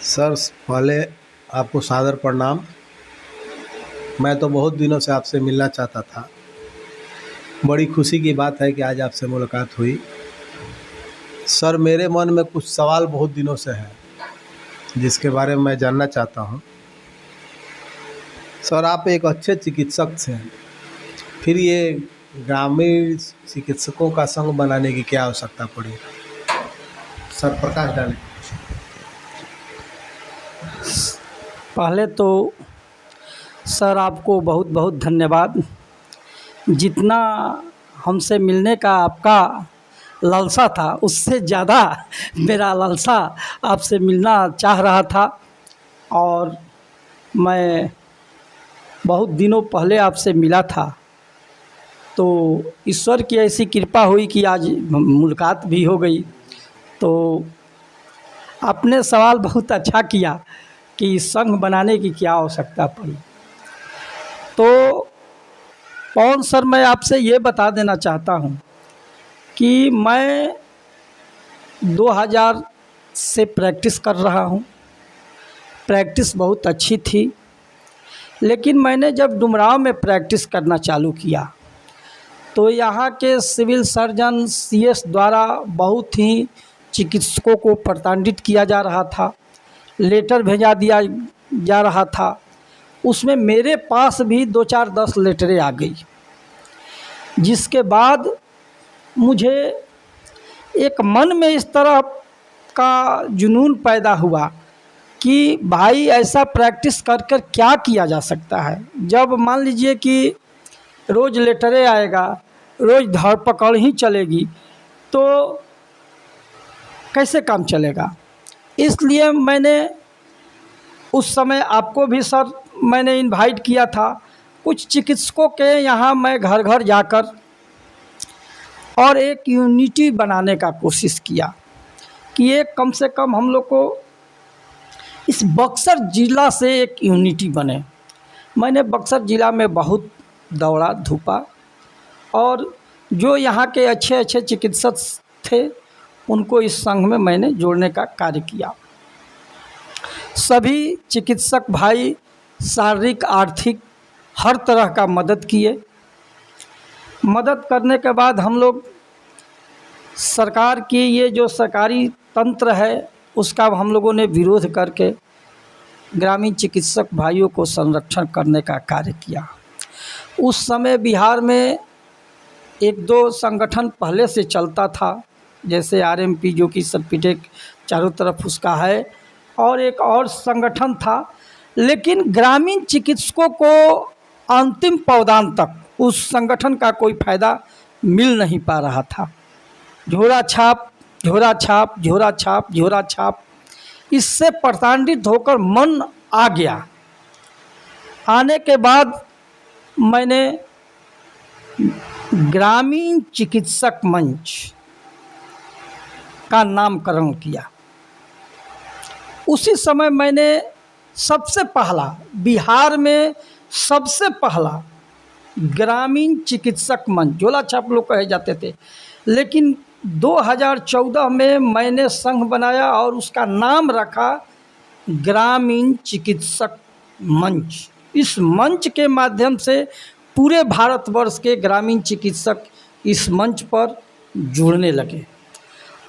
Sir, पहले आपको सादर प्रणाम। मैं तो बहुत दिनों से आपसे मिलना चाहता था। बड़ी खुशी की बात है कि आज आपसे मुलाकात हुई। सर, मेरे मन में कुछ सवाल बहुत दिनों से है जिसके बारे में मैं जानना चाहता हूँ। सर, आप एक अच्छे चिकित्सक थे, फिर ये ग्रामीण चिकित्सकों का संघ बनाने की क्या आवश्यकता पड़ी? सर, प्रकाश डालें। पहले तो सर आपको बहुत बहुत धन्यवाद। जितना हमसे मिलने का आपका लालसा था उससे ज़्यादा मेरा लालसा आपसे मिलना चाह रहा था। और मैं बहुत दिनों पहले आपसे मिला था, तो ईश्वर की ऐसी कृपा हुई कि आज मुलाकात भी हो गई। तो आपने सवाल बहुत अच्छा किया कि संघ बनाने की क्या आवश्यकता पड़ी। तो पवन सर, मैं आपसे ये बता देना चाहता हूँ कि मैं 2000 से प्रैक्टिस कर रहा हूँ। प्रैक्टिस बहुत अच्छी थी, लेकिन मैंने जब डुमरांव में प्रैक्टिस करना चालू किया तो यहाँ के सिविल सर्जन सीएस द्वारा बहुत ही चिकित्सकों को प्रताड़ित किया जा रहा था, लेटर भेजा दिया जा रहा था। उसमें मेरे पास भी 2-4-10 लेटरें आ गई, जिसके बाद मुझे एक मन में इस तरह का जुनून पैदा हुआ कि भाई ऐसा प्रैक्टिस कर कर क्या किया जा सकता है। जब मान लीजिए कि रोज़ लेटरें आएगा, रोज़ धरपकड़ ही चलेगी, तो कैसे काम चलेगा। इसलिए मैंने उस समय आपको भी सर मैंने इनवाइट किया था। कुछ चिकित्सकों के यहाँ मैं घर घर जाकर और एक यूनिटी बनाने का कोशिश किया कि एक कम से कम हम लोग को इस बक्सर ज़िला से एक यूनिटी बने। मैंने बक्सर ज़िला में बहुत दौड़ा धूपा और जो यहाँ के अच्छे अच्छे चिकित्सक थे उनको इस संघ में मैंने जोड़ने का कार्य किया। सभी चिकित्सक भाई शारीरिक आर्थिक हर तरह का मदद किए। मदद करने के बाद हम लोग सरकार की ये जो सरकारी तंत्र है उसका हम लोगों ने विरोध करके ग्रामीण चिकित्सक भाइयों को संरक्षण करने का कार्य किया। उस समय बिहार में 1-2 संगठन पहले से चलता था, जैसे आरएमपी जो कि सर्पिटेक चारों तरफ उसका है, और एक और संगठन था। लेकिन ग्रामीण चिकित्सकों को अंतिम पावदान तक उस संगठन का कोई फ़ायदा मिल नहीं पा रहा था। झोरा छाप झोरा छाप झोरा छाप झोरा छाप, इससे प्रताड़ित होकर मन आ गया। आने के बाद मैंने ग्रामीण चिकित्सक मंच का नामकरण किया। उसी समय मैंने सबसे पहला बिहार में सबसे पहला ग्रामीण चिकित्सक मंच, झोला छाप लोग कहे जाते थे, लेकिन 2014 में मैंने संघ बनाया और उसका नाम रखा ग्रामीण चिकित्सक मंच। इस मंच के माध्यम से पूरे भारतवर्ष के ग्रामीण चिकित्सक इस मंच पर जुड़ने लगे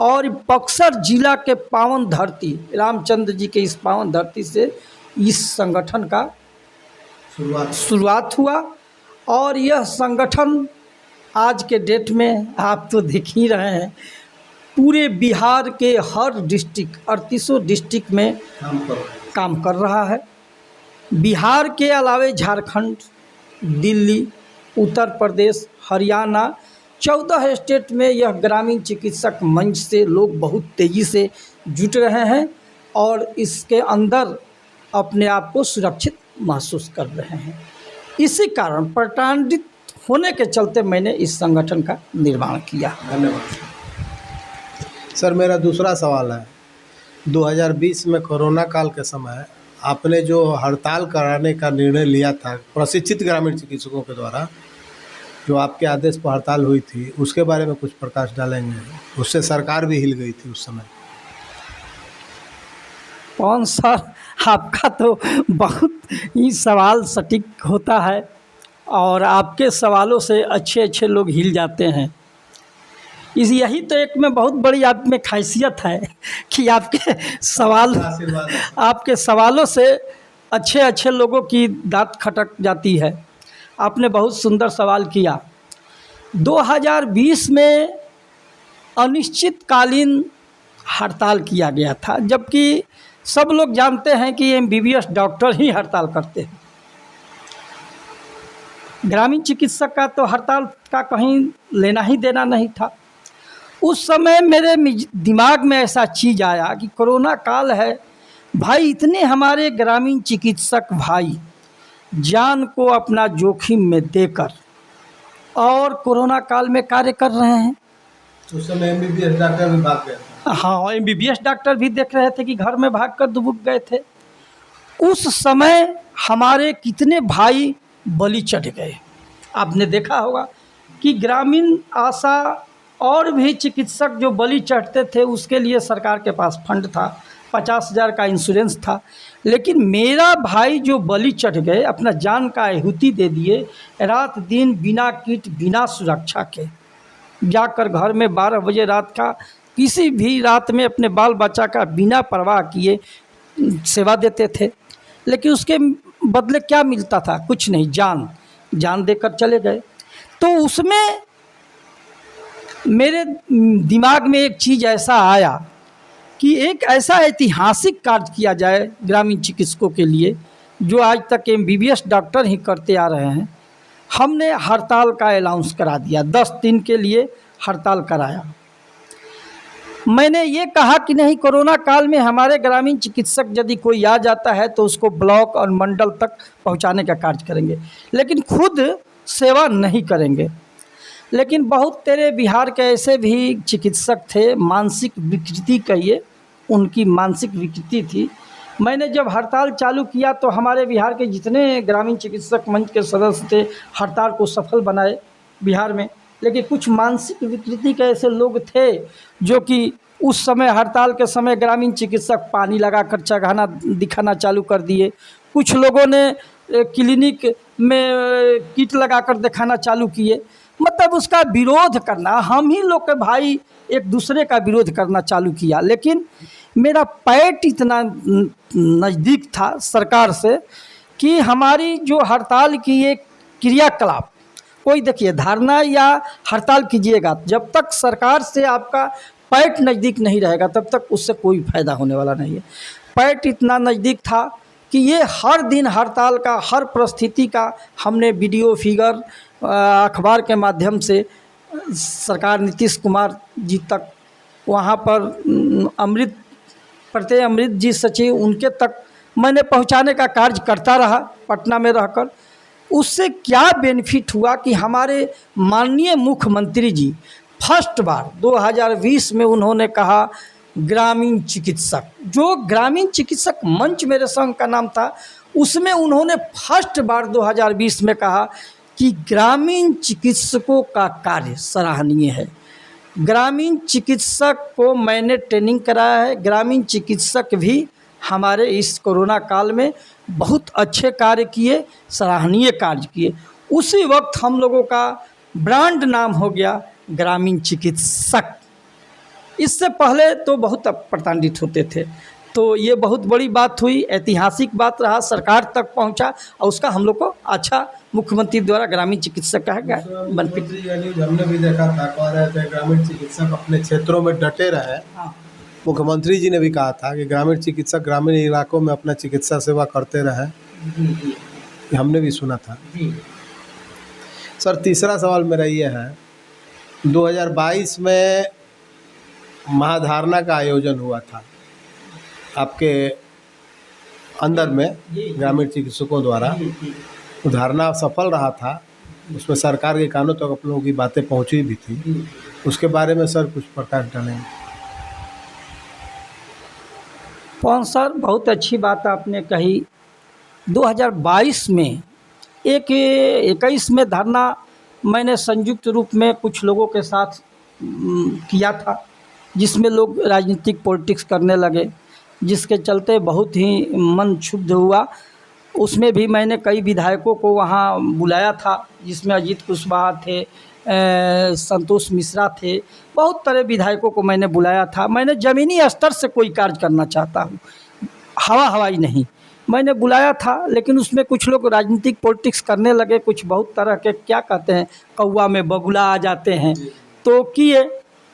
और बक्सर जिला के पावन धरती रामचंद्र जी के इस पावन धरती से इस संगठन का शुरुआत हुआ। और यह संगठन आज के डेट में आप तो देख ही रहे हैं, पूरे बिहार के हर डिस्ट्रिक्ट 38 डिस्ट्रिक्ट में काम कर रहा है। बिहार के अलावे झारखंड, दिल्ली, उत्तर प्रदेश, हरियाणा 14 स्टेट में यह ग्रामीण चिकित्सक मंच से लोग बहुत तेज़ी से जुट रहे हैं और इसके अंदर अपने आप को सुरक्षित महसूस कर रहे हैं। इसी कारण प्रताड़ित होने के चलते मैंने इस संगठन का निर्माण किया। धन्यवाद। सर, मेरा दूसरा सवाल है, 2020 में कोरोना काल के समय आपने जो हड़ताल कराने का निर्णय लिया था प्रशिक्षित ग्रामीण चिकित्सकों के द्वारा, जो आपके आदेश पर हड़ताल हुई थी, उसके बारे में कुछ प्रकाश डालेंगे? उससे सरकार भी हिल गई थी उस समय। पवन सर, आपका तो बहुत ही सवाल सटीक होता है और आपके सवालों से अच्छे अच्छे लोग हिल जाते हैं। यही तो एक में बहुत बड़ी आप में खासियत है कि आशीर्वाद है। आपके सवालों से अच्छे अच्छे लोगों की दांत खटक जाती है। आपने बहुत सुंदर सवाल किया। 2020 में अनिश्चितकालीन हड़ताल किया गया था, जबकि सब लोग जानते हैं कि एमबीबीएस डॉक्टर ही हड़ताल करते हैं। ग्रामीण चिकित्सक का तो हड़ताल का कहीं लेना ही देना नहीं था। उस समय मेरे दिमाग में ऐसा चीज़ आया कि कोरोना काल है भाई, इतने हमारे ग्रामीण चिकित्सक भाई जान को अपना जोखिम में देकर और कोरोना काल में कार्य कर रहे हैं। उस समय एमबीबीएस डॉक्टर भी भाग गए थे। हाँ, एमबीबीएस डॉक्टर भी देख रहे थे कि घर में भागकर दुबक गए थे। उस समय हमारे कितने भाई बलि चढ़ गए। आपने देखा होगा कि ग्रामीण आशा और भी चिकित्सक जो बलि चढ़ते थे उसके लिए सरकार के पास फंड था, 50,000 का इंश्योरेंस था। लेकिन मेरा भाई जो बलि चढ़ गए, अपना जान का आहुति दे दिए, रात दिन बिना किट बिना सुरक्षा के जाकर घर में 12 बजे रात का किसी भी रात में अपने बाल बच्चा का बिना परवाह किए सेवा देते थे। लेकिन उसके बदले क्या मिलता था? कुछ नहीं, जान देकर चले गए। तो उसमें मेरे दिमाग में एक चीज़ ऐसा आया कि एक ऐसा ऐतिहासिक कार्य किया जाए ग्रामीण चिकित्सकों के लिए जो आज तक एमबीबीएस डॉक्टर ही करते आ रहे हैं। हमने हड़ताल का अनाउंस करा दिया, 10 दिन के लिए हड़ताल कराया। मैंने ये कहा कि नहीं, कोरोना काल में हमारे ग्रामीण चिकित्सक यदि कोई आ जाता है तो उसको ब्लॉक और मंडल तक पहुंचाने का कार्य करेंगे, लेकिन खुद सेवा नहीं करेंगे। लेकिन बहुत तेरे बिहार के ऐसे भी चिकित्सक थे, मानसिक विकृति कहिए, उनकी मानसिक विकृति थी। मैंने जब हड़ताल चालू किया तो हमारे बिहार के जितने ग्रामीण चिकित्सक मंच के सदस्य थे हड़ताल को सफल बनाए बिहार में। लेकिन कुछ मानसिक विकृति के ऐसे लोग थे जो कि उस समय हड़ताल के समय ग्रामीण चिकित्सक पानी लगाकर चढ़ाना दिखाना चालू कर दिए। कुछ लोगों ने क्लिनिक में किट लगाकर दिखाना चालू किए। मतलब उसका विरोध करना, हम ही लोग के भाई एक दूसरे का विरोध करना चालू किया। लेकिन मेरा पैठ इतना नज़दीक था सरकार से कि हमारी जो हड़ताल की एक क्रियाकलाप, कोई देखिए धरना या हड़ताल कीजिएगा, जब तक सरकार से आपका पैठ नज़दीक नहीं रहेगा तब तक उससे कोई फ़ायदा होने वाला नहीं है। पैठ इतना नज़दीक था कि ये हर दिन हड़ताल का, हर परिस्थिति का हमने वीडियो फिगर अखबार के माध्यम से सरकार नीतीश कुमार जी तक, वहाँ पर अमृत जी सचिव, उनके तक मैंने पहुँचाने का कार्य करता रहा पटना में रहकर। उससे क्या बेनिफिट हुआ कि हमारे माननीय मुख्यमंत्री जी फर्स्ट बार 2020 में उन्होंने कहा ग्रामीण चिकित्सक, जो ग्रामीण चिकित्सक मंच मेरे संघ का नाम था, उसमें उन्होंने फर्स्ट बार 2020 में कहा कि ग्रामीण चिकित्सकों का कार्य सराहनीय है। ग्रामीण चिकित्सक को मैंने ट्रेनिंग कराया है। ग्रामीण चिकित्सक भी हमारे इस कोरोना काल में बहुत अच्छे कार्य किए, सराहनीय कार्य किए। उसी वक्त हम लोगों का ब्रांड नाम हो गया ग्रामीण चिकित्सक। इससे पहले तो बहुत प्रताड़ित होते थे। तो ये बहुत बड़ी बात हुई, ऐतिहासिक बात रहा, सरकार तक पहुंचा और उसका हम लोग को अच्छा मुख्यमंत्री द्वारा ग्रामीण चिकित्सक का न्यूज़ हमने भी देखा था, कह रहे थे ग्रामीण चिकित्सक अपने क्षेत्रों में डटे रहे। हाँ। मुख्यमंत्री जी ने भी कहा था कि ग्रामीण चिकित्सक ग्रामीण इलाकों में अपना चिकित्सा सेवा करते रहे। हमने भी सुना था। सर, तीसरा सवाल मेरा ये है, 2022 में महाधारणा का आयोजन हुआ था आपके अंदर में ग्रामीण चिकित्सकों द्वारा। धारणा सफल रहा था, उसमें सरकार के कानों तक आप लोगों की बातें पहुंची भी थी। उसके बारे में सर कुछ प्रकाश डालें। पवन सर, बहुत अच्छी बात आपने कही। 2022 में 21 में धरना मैंने संयुक्त रूप में कुछ लोगों के साथ किया था, जिसमें लोग राजनीतिक पॉलिटिक्स करने लगे। जिसके चलते बहुत ही मन क्षुब्ध हुआ। उसमें भी मैंने कई विधायकों को वहाँ बुलाया था, जिसमें अजीत कुशवाहा थे, संतोष मिश्रा थे, बहुत तरह विधायकों को मैंने बुलाया था। मैंने ज़मीनी स्तर से कोई कार्य करना चाहता हूँ, हवा हवाई नहीं। मैंने बुलाया था, लेकिन उसमें कुछ लोग राजनीतिक पॉलिटिक्स करने लगे, कुछ बहुत तरह के क्या कहते हैं, कौवा में बगुला आ जाते हैं, तो किए।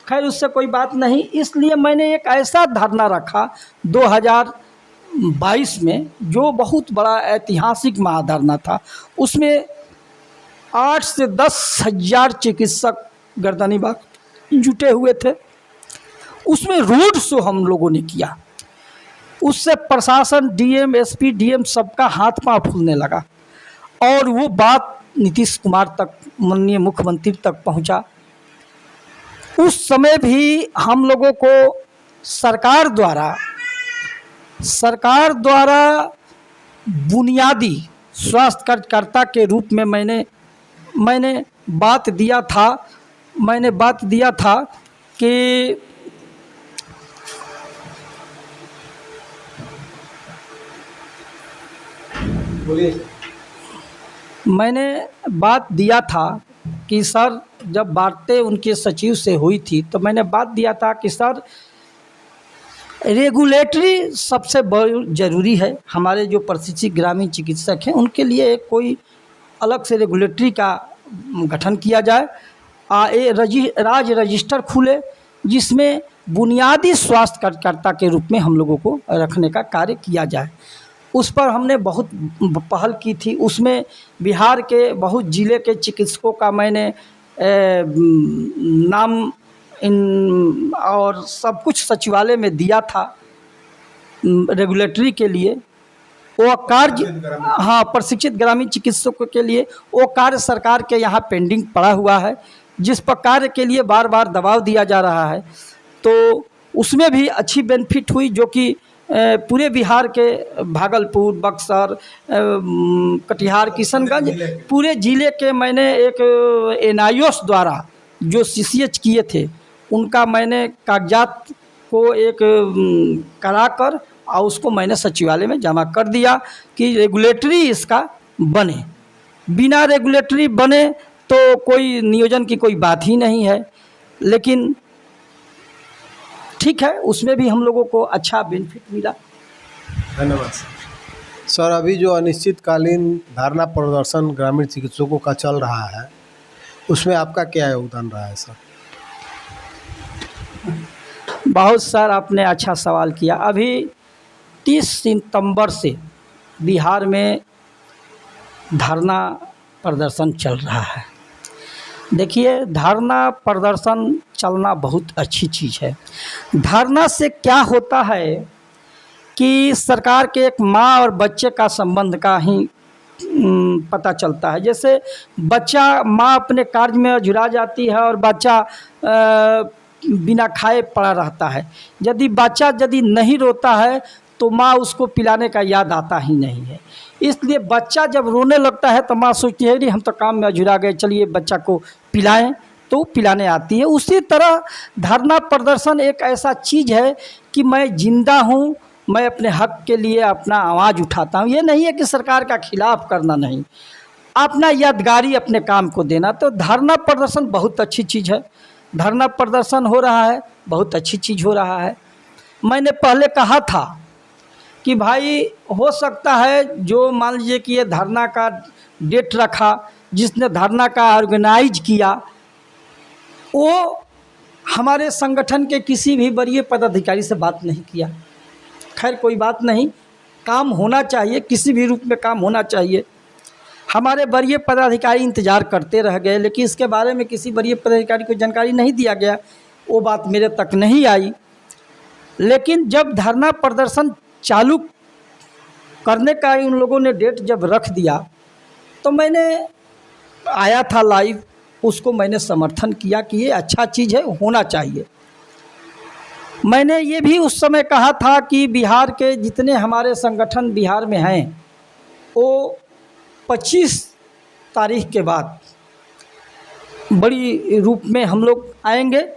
खैर उससे कोई बात नहीं। इसलिए मैंने एक ऐसा धरना रखा 2022 में, जो बहुत बड़ा ऐतिहासिक महाधरना था। उसमें 8 से 10 हज़ार चिकित्सक गर्दनीबाग जुटे हुए थे। उसमें रोड शो हम लोगों ने किया। उससे प्रशासन, डीएम, एसपी, डीएम सबका हाथ पांव फूलने लगा, और वो बात नीतीश कुमार तक, माननीय मुख्यमंत्री तक पहुंचा। उस समय भी हम लोगों को सरकार द्वारा बुनियादी स्वास्थ्य कार्यकर्ता के रूप में मैंने बात दिया था कि मैंने बात दिया था कि सर, जब बातें उनके सचिव से हुई थी तो मैंने बात दिया था कि सर, रेगुलेटरी सबसे बहुत ज़रूरी है। हमारे जो प्रशिक्षित ग्रामीण चिकित्सक हैं उनके लिए कोई अलग से रेगुलेटरी का गठन किया जाए, राज्य रजिस्टर खुले, जिसमें बुनियादी स्वास्थ्य कार्यकर्ता के रूप में हम लोगों को रखने का कार्य किया जाए। उस पर हमने बहुत पहल की थी। उसमें बिहार के बहुत ज़िले के चिकित्सकों का मैंने नाम और सब कुछ सचिवालय में दिया था रेगुलेटरी के लिए। वो कार्य, हाँ, प्रशिक्षित ग्रामीण चिकित्सकों के लिए वो कार्य सरकार के यहाँ पेंडिंग पड़ा हुआ है, जिस पर कार्य के लिए बार बार दबाव दिया जा रहा है। तो उसमें भी अच्छी बेनिफिट हुई, जो कि पूरे बिहार के भागलपुर, बक्सर, कटिहार, किशनगंज, पूरे ज़िले के मैंने एक एनआईओस द्वारा जो सीसीएच किए थे, उनका मैंने कागजात को एक कराकर और उसको मैंने सचिवालय में जमा कर दिया कि रेगुलेटरी इसका बने। बिना रेगुलेटरी बने तो कोई नियोजन की कोई बात ही नहीं है। लेकिन ठीक है, उसमें भी हम लोगों को अच्छा बेनिफिट मिला। धन्यवाद सर। अभी जो अनिश्चितकालीन धरना प्रदर्शन ग्रामीण चिकित्सकों का चल रहा है, उसमें आपका क्या योगदान रहा है सर? बहुत सर, आपने अच्छा सवाल किया। अभी 30 सितंबर से बिहार में धरना प्रदर्शन चल रहा है। देखिए, धरना प्रदर्शन चलना बहुत अच्छी चीज़ है। धरना से क्या होता है कि सरकार के एक माँ और बच्चे का संबंध का ही पता चलता है। जैसे बच्चा, माँ अपने कार्य में जुड़ा जाती है और बच्चा बिना खाए पड़ा रहता है। यदि नहीं रोता है तो माँ उसको पिलाने का याद आता ही नहीं है। इसलिए बच्चा जब रोने लगता है तो माँ सोचती है, हम तो काम में जुड़ा गए, चलिए बच्चा को पिलाएं, तो पिलाने आती है। उसी तरह धरना प्रदर्शन एक ऐसा चीज़ है कि मैं जिंदा हूँ, मैं अपने हक के लिए अपना आवाज़ उठाता हूँ। ये नहीं है कि सरकार का खिलाफ करना, नहीं, अपना यादगारी अपने काम को देना। तो धरना प्रदर्शन बहुत अच्छी चीज़ है। धरना प्रदर्शन हो रहा है, बहुत अच्छी चीज़ हो रहा है। मैंने पहले कहा था कि भाई, हो सकता है जो मान लीजिए कि ये धरना का डेट रखा, जिसने धरना का ऑर्गेनाइज किया, वो हमारे संगठन के किसी भी वरीय पदाधिकारी से बात नहीं किया। खैर कोई बात नहीं, काम होना चाहिए, किसी भी रूप में काम होना चाहिए। हमारे वरीय पदाधिकारी इंतज़ार करते रह गए, लेकिन इसके बारे में किसी वरीय पदाधिकारी को जानकारी नहीं दिया गया, वो बात मेरे तक नहीं आई। लेकिन जब धरना प्रदर्शन चालू करने का उन लोगों ने डेट जब रख दिया, तो मैंने आया था लाइव, उसको मैंने समर्थन किया कि ये अच्छा चीज़ है, होना चाहिए। मैंने ये भी उस समय कहा था कि बिहार के जितने हमारे संगठन बिहार में हैं, वो 25 तारीख के बाद बड़ी रूप में हम लोग आएंगे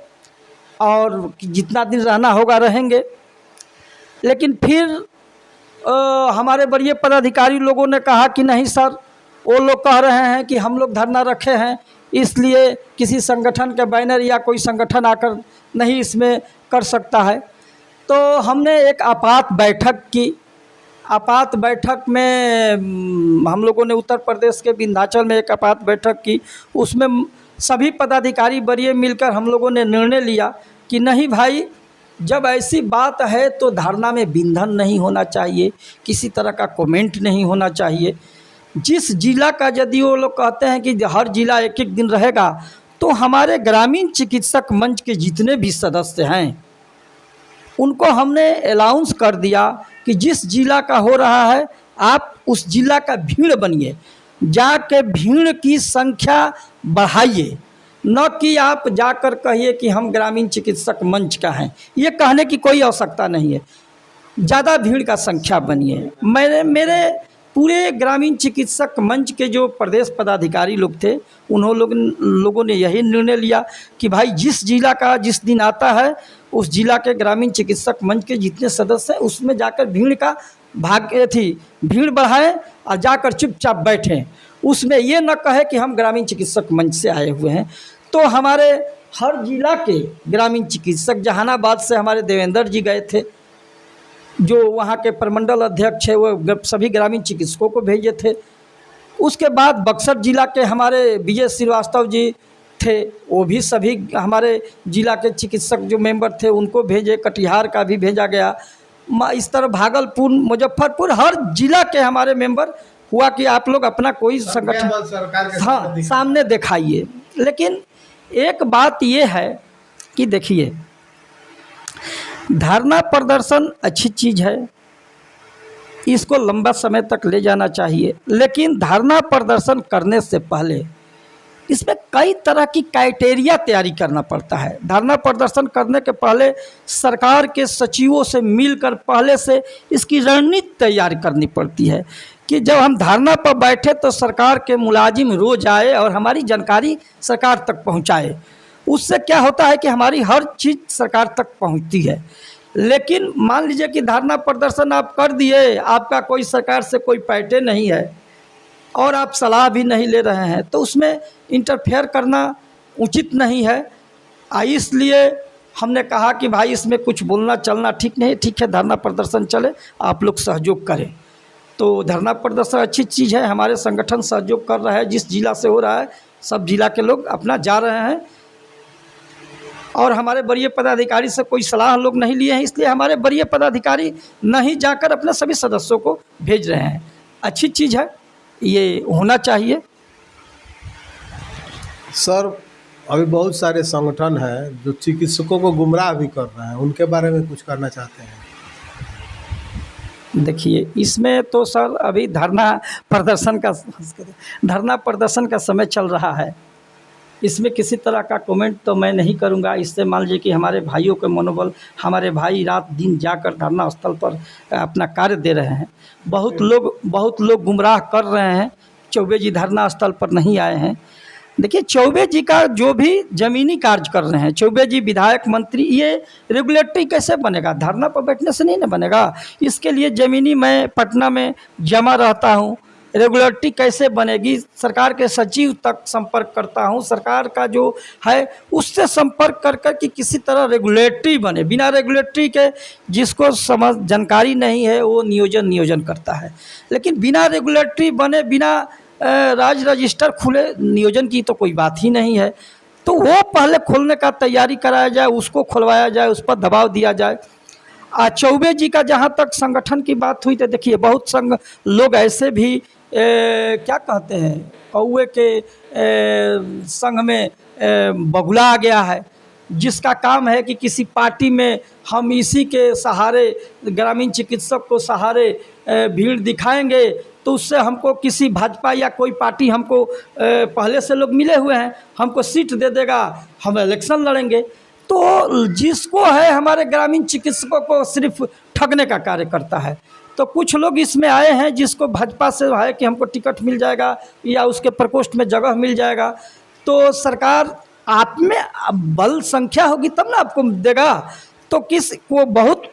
और जितना दिन रहना होगा रहेंगे। लेकिन फिर हमारे वरीय पदाधिकारी लोगों ने कहा कि नहीं सर, वो लोग कह रहे हैं कि हम लोग धरना रखे हैं, इसलिए किसी संगठन के बैनर या कोई संगठन आकर नहीं इसमें कर सकता है। तो हमने एक आपात बैठक की। आपात बैठक में हम लोगों ने उत्तर प्रदेश के विंध्याचल में एक आपात बैठक की। उसमें सभी पदाधिकारी वरीय मिलकर हम लोगों ने निर्णय लिया कि नहीं भाई, जब ऐसी बात है तो धरना में विंधन नहीं होना चाहिए, किसी तरह का कमेंट नहीं होना चाहिए। जिस जिला का यदि वो लोग कहते हैं कि हर जिला एक एक दिन रहेगा, तो हमारे ग्रामीण चिकित्सक मंच के जितने भी सदस्य हैं उनको हमने अलाउंस कर दिया कि जिस जिला का हो रहा है आप उस जिला का भीड़ बनिए, जाके भीड़ की संख्या बढ़ाइए, न कि आप जाकर कहिए कि हम ग्रामीण चिकित्सक मंच का हैं। ये कहने की कोई आवश्यकता नहीं है। ज़्यादा भीड़ का संख्या बनिए। मेरे पूरे ग्रामीण चिकित्सक मंच के जो प्रदेश पदाधिकारी लोग थे, लोगों ने यही निर्णय लिया कि भाई जिस जिला का जिस दिन आता है उस जिला के ग्रामीण चिकित्सक मंच के जितने सदस्य हैं उसमें जाकर भीड़ का भीड़ बढ़ाएं और जाकर चुपचाप बैठें। उसमें ये न कहे कि हम ग्रामीण चिकित्सक मंच से आए हुए हैं। तो हमारे हर जिला के ग्रामीण चिकित्सक, जहानाबाद से हमारे देवेंद्र जी गए थे, जो वहाँ के प्रमंडल अध्यक्ष है, वो सभी ग्रामीण चिकित्सकों को भेजे थे। उसके बाद बक्सर जिला के हमारे विजय श्रीवास्तव जी थे, वो भी सभी हमारे जिला के चिकित्सक जो मेंबर थे उनको भेजे। कटिहार का भी भेजा गया। इस तरह भागलपुर, मुजफ्फरपुर, हर जिला के हमारे मेंबर हुआ कि आप लोग अपना कोई संगठन हाँ सामने दिखाइए। लेकिन एक बात ये है कि देखिए, धरना प्रदर्शन अच्छी चीज़ है, इसको लंबा समय तक ले जाना चाहिए, लेकिन धरना प्रदर्शन करने से पहले इसमें कई तरह की क्राइटेरिया तैयारी करना पड़ता है। धरना प्रदर्शन करने के पहले सरकार के सचिवों से मिलकर पहले से इसकी रणनीति तैयार करनी पड़ती है कि जब हम धरना पर बैठे तो सरकार के मुलाजिम रोज आए और हमारी जानकारी सरकार तक पहुंचाए। उससे क्या होता है कि हमारी हर चीज़ सरकार तक पहुंचती है। लेकिन मान लीजिए कि धरना प्रदर्शन आप कर दिए, आपका कोई सरकार से कोई पैटे नहीं है और आप सलाह भी नहीं ले रहे हैं, तो उसमें इंटरफेयर करना उचित नहीं है। इसलिए हमने कहा कि भाई इसमें कुछ बोलना चलना ठीक नहीं। ठीक है, धरना प्रदर्शन चले, आप लोग सहयोग करें। तो धरना प्रदर्शन अच्छी चीज़ है, हमारे संगठन सहयोग कर रहा है। जिस जिला से हो रहा है सब जिला के लोग अपना जा रहे हैं और हमारे वरीय पदाधिकारी से कोई सलाह लोग नहीं लिए हैं, इसलिए हमारे वरीय पदाधिकारी नहीं जाकर अपने सभी सदस्यों को भेज रहे हैं। अच्छी चीज़ है, ये होना चाहिए। सर, अभी बहुत सारे संगठन हैं जो चिकित्सकों को गुमराह भी कर रहे हैं, उनके बारे में कुछ करना चाहते हैं? देखिए, इसमें तो सर अभी धरना प्रदर्शन का समय चल रहा है, इसमें किसी तरह का कमेंट तो मैं नहीं करूंगा। इससे मान लीजिए कि हमारे भाइयों के मनोबल, हमारे भाई रात दिन जाकर धरना स्थल पर अपना कार्य दे रहे हैं। बहुत लोग गुमराह कर रहे हैं। चौबे जी धरना स्थल पर नहीं आए हैं। देखिए, चौबे जी का जो भी ज़मीनी कार्य कर रहे हैं, चौबे जी विधायक मंत्री, ये रेगुलेटरी कैसे बनेगा? धरना पर बैठने से नहीं ना बनेगा। इसके लिए ज़मीनी, मैं पटना में जमा रहता हूँ, रेगुलेटरी कैसे बनेगी? सरकार के सचिव तक संपर्क करता हूँ, सरकार का जो है उससे संपर्क कर कर कि किसी तरह रेगुलेटरी बने। बिना रेगुलेटरी के जिसको समझ जानकारी नहीं है वो नियोजन करता है, लेकिन बिना रेगुलेटरी बने, बिना राज्य रजिस्टर खुले, नियोजन की तो कोई बात ही नहीं है। तो वो पहले खोलने का तैयारी कराया जाए, उसको खुलवाया जाए, उस पर दबाव दिया जाए। चौबे जी का जहाँ तक संगठन की बात हुई, तो देखिए बहुत लोग ऐसे भी क्या कहते हैं, कौवे के संघ में बगुला गया है, जिसका काम है कि किसी पार्टी में हम इसी के सहारे, ग्रामीण चिकित्सक को सहारे भीड़ दिखाएंगे, तो उससे हमको किसी भाजपा या कोई पार्टी हमको पहले से लोग मिले हुए हैं, हमको सीट दे देगा, हम इलेक्शन लड़ेंगे। तो जिसको है हमारे ग्रामीण चिकित्सकों को सिर्फ ठगने का कार्य करता है। तो कुछ लोग इसमें आए हैं जिसको भाजपा से है कि हमको टिकट मिल जाएगा या उसके प्रकोष्ठ में जगह मिल जाएगा। तो सरकार आप में बल संख्या होगी तब ना आपको देगा। तो किस को बहुत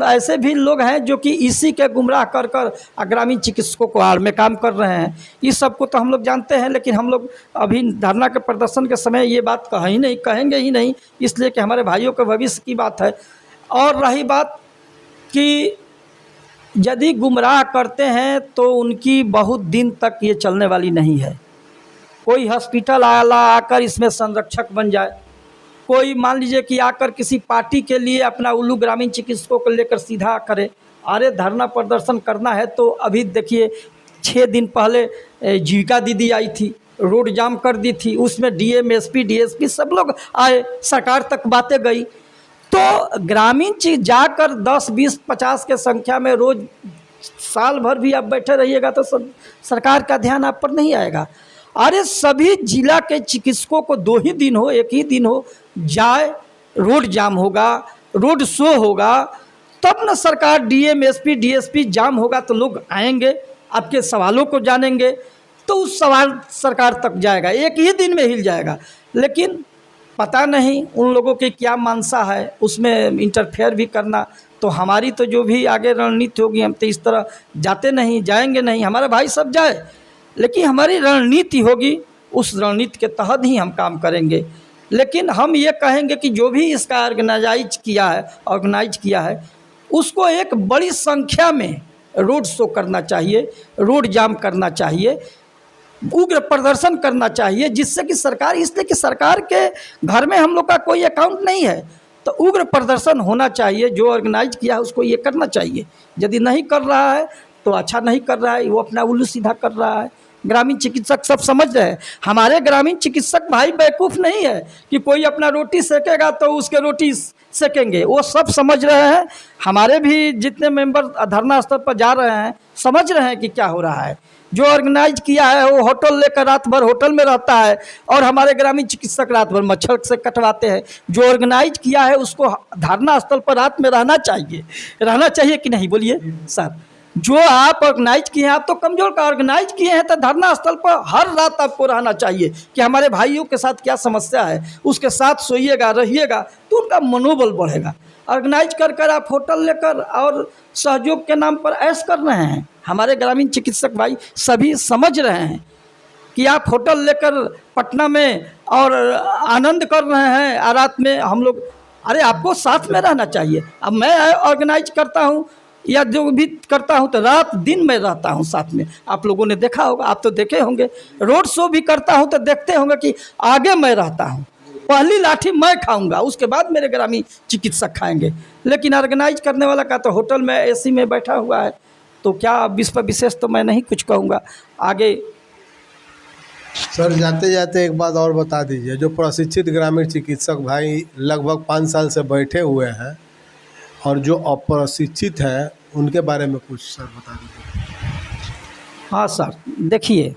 ऐसे भी लोग हैं जो कि इसी के गुमराह कर कर ग्रामीण चिकित्सकों को आड़ में काम कर रहे हैं। इस सब को तो हम लोग जानते हैं, लेकिन हम लोग अभी धरना के प्रदर्शन के समय ये बात कह ही नहीं, कहेंगे ही नहीं, इसलिए कि हमारे भाइयों के भविष्य की बात है। और रही बात कि यदि गुमराह करते हैं तो उनकी बहुत दिन तक ये चलने वाली नहीं है। कोई हॉस्पिटल आला आकर इसमें संरक्षक बन जाए, कोई मान लीजिए कि आकर किसी पार्टी के लिए अपना उल्लू ग्रामीण चिकित्सकों को लेकर सीधा करे। अरे धरना प्रदर्शन करना है तो अभी देखिए 6 दिन पहले जीविका दीदी आई थी, रोड जाम कर दी थी, उसमें डीएम एसपी डीएसपी सब लोग आए, सरकार तक बातें गई। तो ग्रामीण जाकर 10 20 50 के संख्या में रोज साल भर भी आप बैठे रहिएगा तो सरकार का ध्यान आप पर नहीं आएगा। अरे सभी जिला के चिकित्सकों को 2 ही दिन हो, 1 ही दिन हो जाए, रोड जाम होगा, रोड शो होगा, तब न सरकार डीएम एसपी डीएसपी जाम होगा तो लोग आएंगे, आपके सवालों को जानेंगे, तो उस सवाल सरकार तक जाएगा, 1 ही दिन में हिल जाएगा। लेकिन पता नहीं उन लोगों की क्या मानसा है, उसमें इंटरफेयर भी करना। तो हमारी तो जो भी आगे रणनीति होगी, हम तो इस तरह जाते नहीं, जाएंगे नहीं, हमारे भाई सब जाए, लेकिन हमारी रणनीति होगी, उस रणनीति के तहत ही हम काम करेंगे। लेकिन हम ये कहेंगे कि जो भी इसका ऑर्गेनाइज किया है उसको एक बड़ी संख्या में रोड शो करना चाहिए, रोड जाम करना चाहिए, उग्र प्रदर्शन करना चाहिए, जिससे कि सरकार, इसलिए कि सरकार के घर में हम लोग का कोई अकाउंट नहीं है, तो उग्र प्रदर्शन होना चाहिए। जो ऑर्गेनाइज किया है उसको ये करना चाहिए। यदि नहीं कर रहा है तो अच्छा नहीं कर रहा है, वो अपना उल्लू सीधा कर रहा है। ग्रामीण चिकित्सक सब समझ रहे हैं, हमारे ग्रामीण चिकित्सक भाई बेवकूफ़ नहीं है कि कोई अपना रोटी सेकेगा तो उसके रोटी सेकेंगे, वो सब समझ रहे हैं। हमारे भी जितने मेंबर धरना स्थल पर जा रहे हैं समझ रहे हैं कि क्या हो रहा है। जो ऑर्गेनाइज किया है वो होटल लेकर रात भर होटल में रहता है और हमारे ग्रामीण चिकित्सक रात भर मच्छर से कटवाते हैं। जो ऑर्गेनाइज किया है उसको धरना स्थल पर रात में रहना चाहिए कि नहीं, बोलिए सर। जो आप ऑर्गेनाइज किए हैं, आप तो कमज़ोर का ऑर्गेनाइज किए हैं, तो धरना स्थल पर हर रात आपको रहना चाहिए कि हमारे भाइयों के साथ क्या समस्या है, उसके साथ सोइएगा, रहिएगा, तो उनका मनोबल बढ़ेगा। ऑर्गेनाइज कर आप होटल लेकर और सहयोग के नाम पर ऐश कर रहे हैं। हमारे ग्रामीण चिकित्सक भाई सभी समझ रहे हैं कि आप होटल लेकर पटना में और आनंद कर रहे हैं, और रात में हम लोग, अरे आपको साथ में रहना चाहिए। अब मैं ऑर्गेनाइज करता हूँ या जो भी करता हूँ तो रात दिन में रहता हूँ साथ में। आप लोगों ने देखा होगा, आप तो देखे होंगे, रोड शो भी करता हूँ तो देखते होंगे कि आगे मैं रहता हूँ, पहली लाठी मैं खाऊंगा, उसके बाद मेरे ग्रामीण चिकित्सक खाएंगे। लेकिन ऑर्गेनाइज करने वाला का तो होटल में एसी में बैठा हुआ है, तो क्या विशेष तो मैं नहीं कुछ कहूँगा आगे। सर जाते जाते एक बात और बता दीजिए, जो प्रशिक्षित ग्रामीण चिकित्सक भाई लगभग 5 साल से बैठे हुए हैं और जो अप्रशिक्षित हैं उनके बारे में कुछ सर बता दीजिए। हाँ सर, देखिए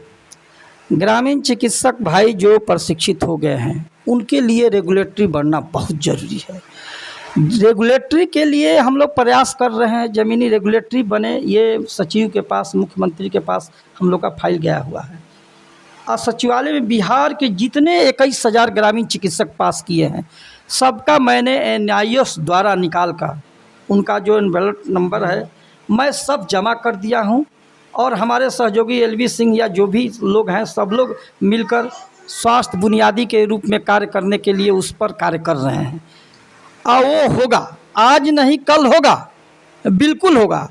ग्रामीण चिकित्सक भाई जो प्रशिक्षित हो गए हैं उनके लिए रेगुलेटरी बनना बहुत ज़रूरी है। रेगुलेटरी के लिए हम लोग प्रयास कर रहे हैं, ज़मीनी रेगुलेटरी बने, ये सचिव के पास, मुख्यमंत्री के पास हम लोग का फाइल गया हुआ है। और सचिवालय में बिहार के जितने 21,000 ग्रामीण चिकित्सक पास किए हैं सबका मैंने NIS द्वारा निकाल कर उनका जो एनवेलप नंबर है मैं सब जमा कर दिया हूँ। और हमारे सहयोगी LV सिंह या जो भी लोग हैं सब लोग मिलकर स्वास्थ्य बुनियादी के रूप में कार्य करने के लिए उस पर कार्य कर रहे हैं। और वो होगा, आज नहीं कल होगा, बिल्कुल होगा,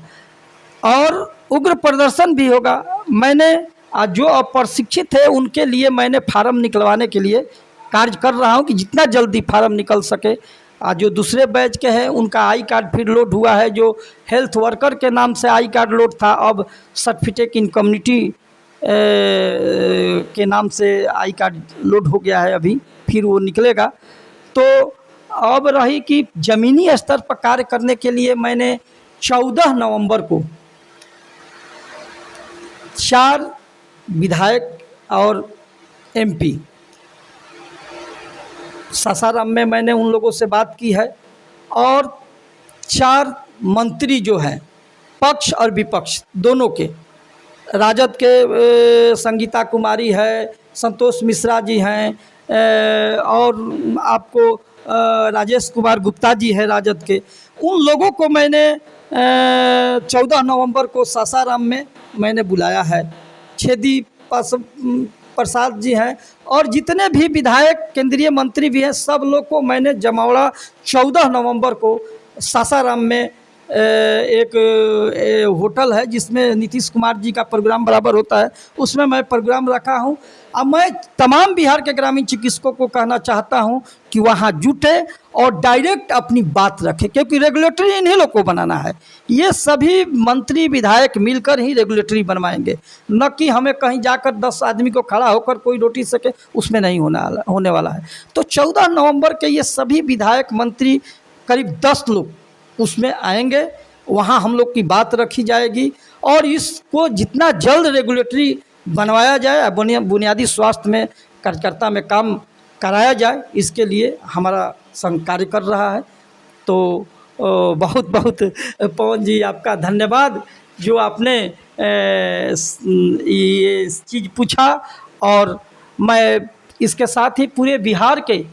और उग्र प्रदर्शन भी होगा। मैंने जो अप्रशिक्षित है उनके लिए मैंने फार्म निकलवाने के लिए कार्य कर रहा हूं कि जितना जल्दी फार्म निकल सके। जो दूसरे बैच के हैं उनका आई कार्ड फिर लोड हुआ है, जो हेल्थ वर्कर के नाम से आई कार्ड लोड था, अब सर्टिफिकेट इन कम्युनिटी के नाम से आई कार्ड लोड हो गया है, अभी फिर वो निकलेगा। तो अब रही कि ज़मीनी स्तर पर कार्य करने के लिए मैंने 14 नवंबर को 4 विधायक और MP सासाराम में मैंने उन लोगों से बात की है, और 4 मंत्री जो हैं पक्ष और विपक्ष दोनों के, राजद के संगीता कुमारी है, संतोष मिश्रा जी हैं, और आपको राजेश कुमार गुप्ता जी है राजद के, उन लोगों को मैंने 14 नवंबर को सासाराम में मैंने बुलाया है। छेदी प्रसाद जी हैं और जितने भी विधायक केंद्रीय मंत्री भी हैं, सब लोग को मैंने जमावड़ा 14 नवंबर को सासाराम में एक होटल है जिसमें नीतीश कुमार जी का प्रोग्राम बराबर होता है, उसमें मैं प्रोग्राम रखा हूं। अब मैं तमाम बिहार के ग्रामीण चिकित्सकों को कहना चाहता हूं कि वहां जुटे और डायरेक्ट अपनी बात रखें, क्योंकि रेगुलेटरी इन्हीं लोग को बनाना है। ये सभी मंत्री विधायक मिलकर ही रेगुलेटरी बनवाएंगे, न कि हमें कहीं जाकर 10 आदमी को खड़ा होकर कोई रोटी सके, उसमें नहीं होने वाला है। तो 14 नवंबर के ये सभी विधायक मंत्री करीब 10 लोग उसमें आएंगे, वहाँ हम लोग की बात रखी जाएगी और इसको जितना जल्द रेगुलेटरी बनवाया जाए, बुनियादी स्वास्थ्य में कार्यकर्ता में काम कराया जाए, इसके लिए हमारा संघ कार्य कर रहा है। तो बहुत बहुत पवन जी आपका धन्यवाद जो आपने ये चीज़ पूछा। और मैं इसके साथ ही पूरे बिहार के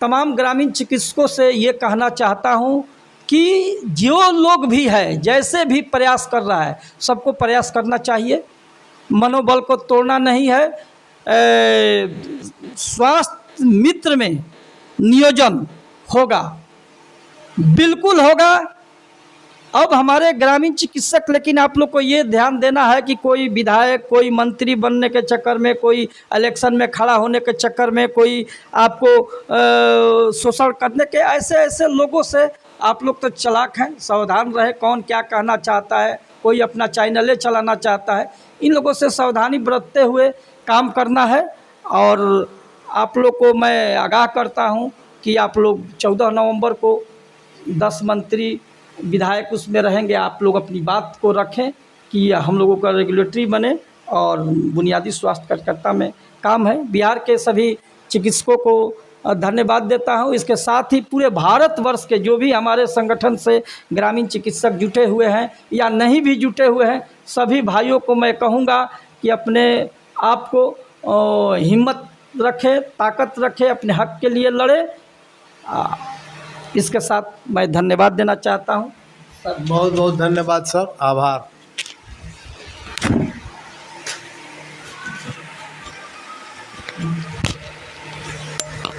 तमाम ग्रामीण चिकित्सकों से ये कहना चाहता हूँ कि जो लोग भी है, जैसे भी प्रयास कर रहा है, सबको प्रयास करना चाहिए, मनोबल को तोड़ना नहीं है। स्वास्थ्य मित्र में नियोजन होगा, बिल्कुल होगा। अब हमारे ग्रामीण चिकित्सक, लेकिन आप लोग को ये ध्यान देना है कि कोई विधायक, कोई मंत्री बनने के चक्कर में, कोई इलेक्शन में खड़ा होने के चक्कर में, कोई आपको शोषण करने के ऐसे लोगों से आप लोग तो चालाक हैं, सावधान रहे। कौन क्या कहना चाहता है, कोई अपना चैनले चलाना चाहता है, इन लोगों से सावधानी बरतते हुए काम करना है। और आप लोग को मैं आगाह करता हूं कि आप लोग 14 नवंबर को 10 मंत्री विधायक उसमें रहेंगे, आप लोग अपनी बात को रखें कि हम लोगों का रेगुलेटरी बने और बुनियादी स्वास्थ्य कार्यकर्ता में काम है। बिहार के सभी चिकित्सकों को धन्यवाद देता हूं। इसके साथ ही पूरे भारतवर्ष के जो भी हमारे संगठन से ग्रामीण चिकित्सक जुटे हुए हैं या नहीं भी जुटे हुए हैं, सभी भाइयों को मैं कहूँगा कि अपने आप को हिम्मत रखें, ताकत रखें, अपने हक के लिए लड़े। इसके साथ मैं धन्यवाद देना चाहता हूँ। बहुत बहुत धन्यवाद सर, आभार।